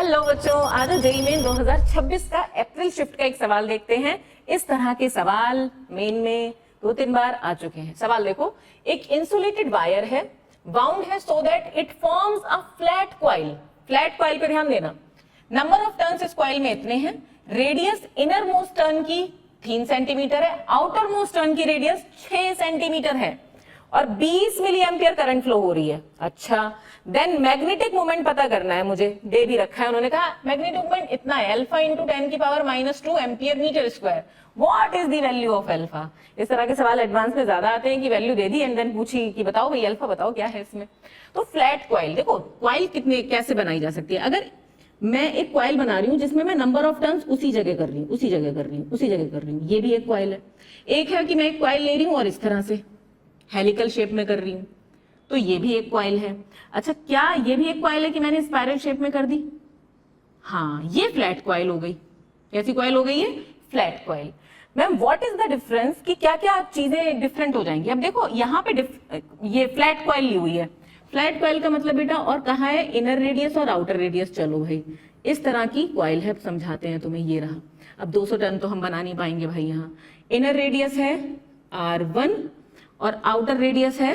Hello बच्चों, आज JEE main 2026 का अप्रैल शिफ्ट का एक सवाल देखते हैं। इस तरह के सवाल मेन में 2-3 बार आ चुके हैं। सवाल देखो, एक इंसुलेटेड वायर है, बाउंड है so that it forms a flat coil. Flat coil पे ध्यान देना। नंबर ऑफ टर्न्स इस कॉइल में इतने हैं। रेडियस इनर मोस्ट टर्न की 3 सेंटीमीटर है, आउटर मोस्ट टर्न की रेडियस 6 सेंटीमीटर है और 20 मिली एम्पियर करंट फ्लो हो रही है। अच्छा, देन मैग्नेटिक मोमेंट पता करना है मुझे, दे भी रखा है। उन्होंने कहा मैग्नेटिक मोमेंट इतना है, अल्फा इंटू 10 की power -2 ampere metre square. What is the value of alpha? इस तरह के सवाल एडवांस में ज्यादा आते हैं कि वैल्यू दे दी एंड देन पूछी कि बताओ भाई अल्फा बताओ क्या है इसमें। तो फ्लैट कॉइल, देखो कॉइल कितने कैसे बनाई जा सकती है। अगर मैं एक कॉइल बना रही हूं जिसमें मैं नंबर ऑफ टर्न्स उसी जगह कर रही हूँ, उसी जगह कर रही हूँ, उसी जगह कर रही हूँ, ये भी एक कॉइल है। एक है कि मैं एक कॉइल ले रही हूँ और इस तरह से हेलिकल शेप में कर रही हूं, तो ये भी एक कॉइल है। अच्छा, क्या ये भी एक कॉइल है कि मैंने स्पाइरल शेप में कर दी? हाँ, ये फ्लैट कॉइल हो गई। कैसी कॉइल हो गई है? Flat coil. Ma'am what is the difference कि क्या क्या चीजें डिफरेंट हो जाएंगी? अब देखो यहाँ पे ये फ्लैट कॉइल ली हुई है। फ्लैट कॉइल का मतलब बेटा, और कहा है इनर रेडियस और आउटर रेडियस। चलो भाई, इस तरह की कॉइल है, समझाते हैं तुम्हें। ये रहा। अब 200 टन तो हम बना नहीं पाएंगे भाई। यहाँ इनर रेडियस है R1 और आउटर रेडियस है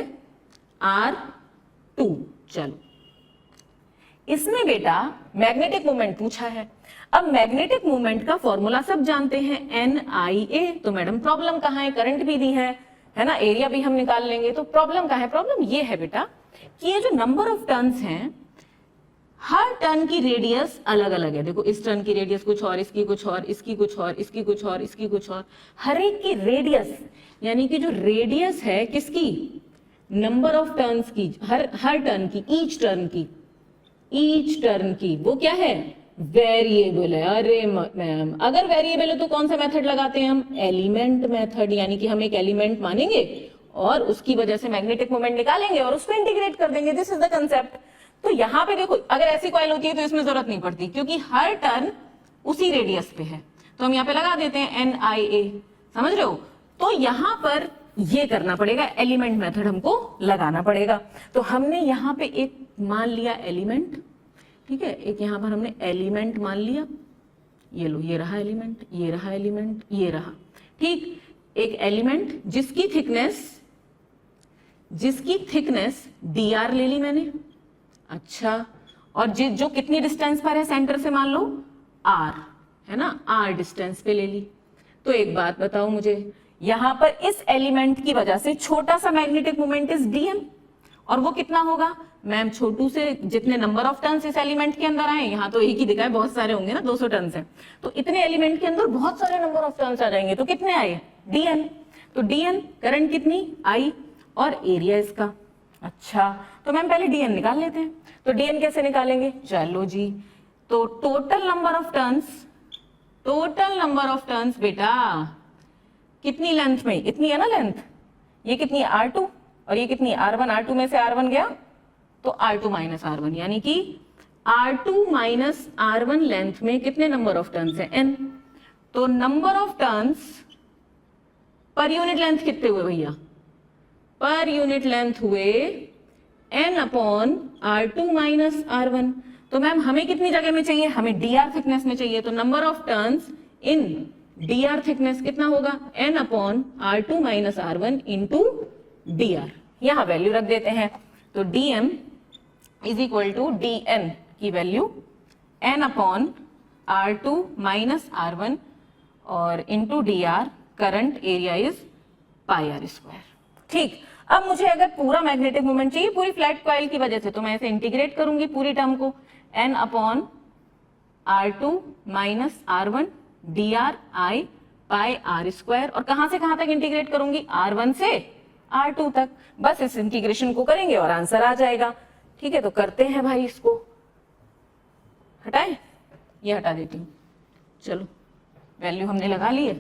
R2। चलो, इसमें बेटा मैग्नेटिक मोमेंट पूछा है। अब मैग्नेटिक मोमेंट का फॉर्मूला सब जानते हैं, NIA। तो मैडम प्रॉब्लम कहाँ है? करंट भी दी है ना, एरिया भी हम निकाल लेंगे। तो प्रॉब्लम कहाँ है? प्रॉब्लम ये है बेटा कि ये जो नंबर ऑफ टर्न्स हैं, हर टर्न की रेडियस अलग अलग है। देखो, इस टर्न की रेडियस कुछ और, इसकी कुछ और, इसकी कुछ और, इसकी कुछ और, इसकी कुछ और। हर एक की रेडियस, यानी कि जो रेडियस है किसकी? नंबर ऑफ टर्न्स की, हर टर्न की, ईच टर्न की वो क्या है? वेरिएबल है। अरे मैम, अगर वेरिएबल है तो कौन सा मेथड लगाते हैं हम? Element method. यानी कि हम एक एलिमेंट मानेंगे और उसकी वजह से मैग्नेटिक मोमेंट निकालेंगे और उसको इंटीग्रेट कर देंगे। This is the concept. तो यहाँ पे देखो, अगर ऐसी कॉइल होती है तो इसमें जरूरत नहीं पड़ती, क्योंकि हर टर्न उसी रेडियस पे है। तो हम यहाँ पे लगा देते हैं NIA। समझ रहे हो? तो यहाँ पर ये करना पड़ेगा, एलिमेंट मेथड हमको लगाना पड़ेगा। तो हमने यहाँ पे एक मान लिया एलिमेंट, ठीक है, एक यहाँ पर हमने एलिमेंट मान लिया। ये लो, ये रहा एलिमेंट, ये रहा एलिमेंट, ये रहा। ठीक, एक एलिमेंट जिसकी थिकनेस dr ले ली मैंने। अच्छा, और जो कितनी डिस्टेंस पर है सेंटर से? मान लो r है ना, r डिस्टेंस पे ले ली। तो एक बात बताओ मुझे, यहां पर इस एलिमेंट की वजह से छोटा सा मैग्नेटिक मोमेंट इज dm, और वो कितना होगा? मैम छोटू से जितने नंबर ऑफ टर्न्स इस एलिमेंट के अंदर आए, यहाँ तो एक ही दिखा है, बहुत सारे होंगे ना, 200 टर्न्स है, तो इतने एलिमेंट के अंदर बहुत सारे नंबर ऑफ टर्न्स आ जाएंगे। तो कितने आए? dn। तो dn करंट कितनी? I, और एरिया इसका। अच्छा, तो मैम पहले dn निकाल लेते हैं। तो dn कैसे निकालेंगे? चलो जी, तो टोटल नंबर ऑफ टर्न्स बेटा कितनी लेंथ में? इतनी है ना लेंथ। ये कितनी? R2, और ये कितनी? R1। R2 में से R1 गया तो R2 माइनस R1, यानी कि R2 माइनस R1 लेंथ में कितने नंबर ऑफ टर्न्स है? n। तो number of turns per unit length कितने हुए भैया? पर यूनिट लेंथ हुए n upon R2 minus R1। तो मैम हमें कितनी जगह में चाहिए? हमें dr थिकनेस में चाहिए। तो number of turns in dr thickness कितना होगा? n upon R2 minus R1 into dr। यहां वैल्यू रख देते हैं। तो dm is equal to dn की value n upon R2 minus R1 और into dr। Current area is pi r square. ठीक, अब मुझे अगर पूरा मैग्नेटिक मोमेंट चाहिए पूरी फ्लैट कॉइल की वजह से, तो मैं ऐसे इंटीग्रेट करूंगी पूरी टर्म को, n upon R2 minus R1 dr I pi r square. और कहां से कहां तक इंटीग्रेट करूंगी? R1 से R2 तक। बस इस इंटीग्रेशन को करेंगे और आंसर आ जाएगा। ठीक है, तो करते हैं भाई, इसको हटाएं, ये हटा देती हूँ। चलो, वैल्यू हमने लगा ली है,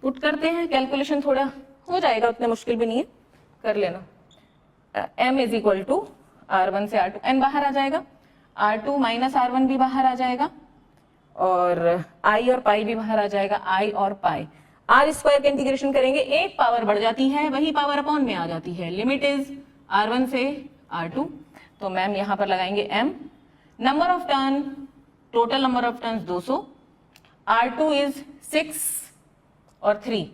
पुट करते हैं। कैलकुलेशन थोड़ा हो जाएगा, उतना मुश्किल भी नहीं है, कर लेना। m is equal to R1 से R2, n बाहर आ जाएगा, R2 माइनस R1 भी बाहर आ जाएगा, और I और पाई भी बाहर आ जाएगा, I और पाई। R स्क्वायर के इंटीग्रेशन करेंगे, एक पावर बढ़ जाती है, वही पावर अपॉन में आ जाती है। लिमिट इज R1 से R2। तो मैम यहाँ पर लगाएंगे m। Number of turn total number of turns 200, R2 is 6 और 3,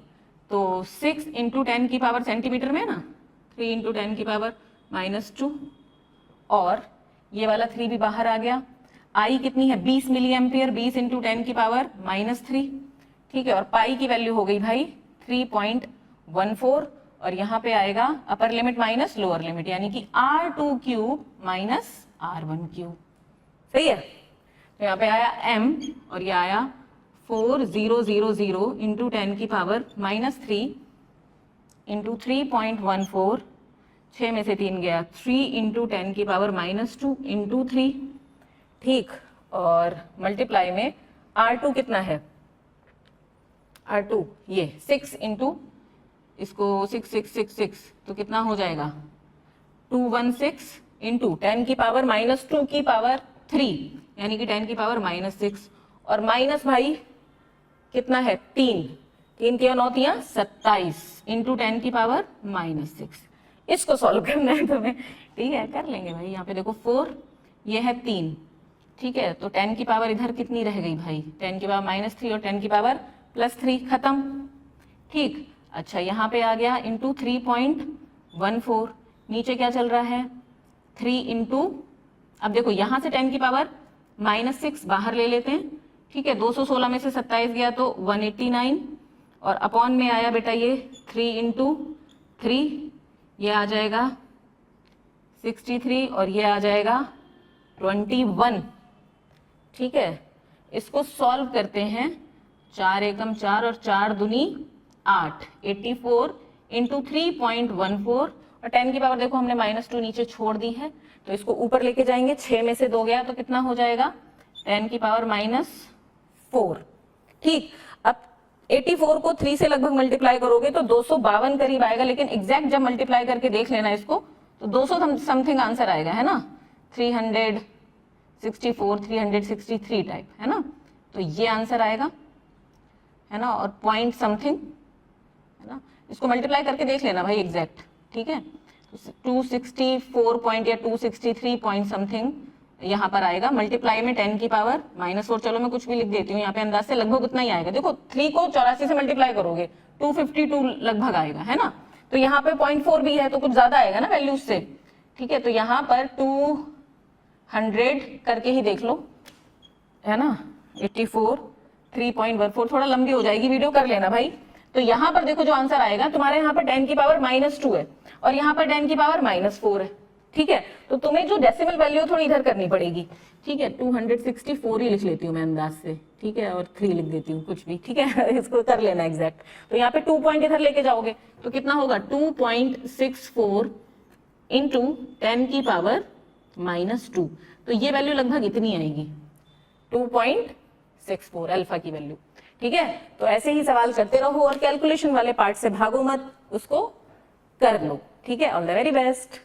तो 6 इंटू 10 की पावर सेंटीमीटर में ना, 3 इंटू 10 की पावर -2, और ये वाला 3 भी बाहर आ गया। I कितनी है 20 मिली एम्पियर, 20 इंटू 10 की पावर -3, ठीक है। और पाई की वैल्यू हो गई भाई 3.14, और यहाँ पे आएगा upper limit minus lower limit, यानी कि R2 cube minus R1 cube, सही है। तो यहाँ पे आया m और ये आया 4000 इंटू 10 की पावर -3 इंटू 3.14, 6 में से 3 गया, 3 इंटू 10 की पावर -2 इंटू 3, ठीक। और मल्टीप्लाई में R2 कितना है, R2 ये 6 इंटू इसको 6 तो कितना हो जाएगा 216 इंटू 10 की पावर -2 की पावर 3, यानी कि 10 की पावर -6, और माइनस भाई कितना है 3 की 9 तियां 27 इंटू 10 की पावर -6। इसको सॉल्व करना है तुम्हें, ठीक है, कर लेंगे भाई। यहाँ पे देखो 4, ये है 3, ठीक है। तो 10 की पावर इधर कितनी रह गई भाई, 10 की पावर -3 और 10 की पावर +3, खत्म, ठीक। अच्छा यहाँ पे आ गया इंटू 3.14, नीचे क्या चल रहा है 3 इंटू, अब देखो यहाँ से 10 की पावर -6 बाहर ले लेते हैं, ठीक है। 216 में से 27 गया तो 189, और अपॉन में आया बेटा ये 3 इंटू 3, ये आ जाएगा 63 और ये आ जाएगा 21, ठीक है। इसको सॉल्व करते हैं, 4 एकम 4 और 4 दूनी 8, 84 इंटू 3.14, और 10 की पावर देखो हमने -2 नीचे छोड़ दी है, तो इसको ऊपर लेके जाएंगे, 6 में से 2 गया तो कितना हो जाएगा 10 की पावर -4, ठीक। अब 84 को 3 से लगभग मल्टीप्लाई करोगे तो 252 करीब आएगा, लेकिन एग्जैक्ट जब मल्टीप्लाई करके देख लेना इसको तो 200 समथिंग आंसर आएगा, है ना, 364 363 टाइप, है ना। तो ये आंसर आएगा, है ना, और पॉइंट समथिंग, है ना। इसको मल्टीप्लाई करके देख लेना भाई एग्जैक्ट, ठीक है। 264 पॉइंट या 263 पॉइंट समथिंग यहाँ पर आएगा। मल्टीप्लाई में 10 की पावर -4, चलो मैं कुछ भी लिख देती हूँ यहाँ पे, अंदाज से लगभग उतना ही आएगा। देखो 3 को 84 से मल्टीप्लाई करोगे 252 लगभग आएगा, है ना। तो यहाँ पे 0.4 भी है तो कुछ ज्यादा आएगा ना वैल्यू उससे, ठीक है। तो यहाँ पर 200 करके ही देख लो, है ना, 84 3.14, थोड़ा लंबी हो जाएगी वीडियो, कर लेना भाई। तो यहाँ पर देखो जो आंसर आएगा तुम्हारे यहाँ पर 10 की पावर -2 है और यहाँ पर 10 की पावर -4 है, ठीक है। तो तुम्हें जो डेसिमल वैल्यू थोड़ी इधर करनी पड़ेगी, ठीक है। 264 ही लिख लेती हूँ मैं अंदाज से, ठीक है, और 3 लिख देती हूँ कुछ भी, ठीक है। इसको कर लेना एग्जैक्ट। तो यहाँ पे 2 पॉइंट इधर लेके जाओगे तो कितना होगा 2.64 इंटू 10 की पावर -2, तो ये वैल्यू लगभग इतनी आएगी 2.64 अल्फा की वैल्यू, ठीक है। तो ऐसे ही सवाल करते रहो और कैलकुलेशन वाले पार्ट से भागो मत, उसको कर लो, ठीक है। All the very best.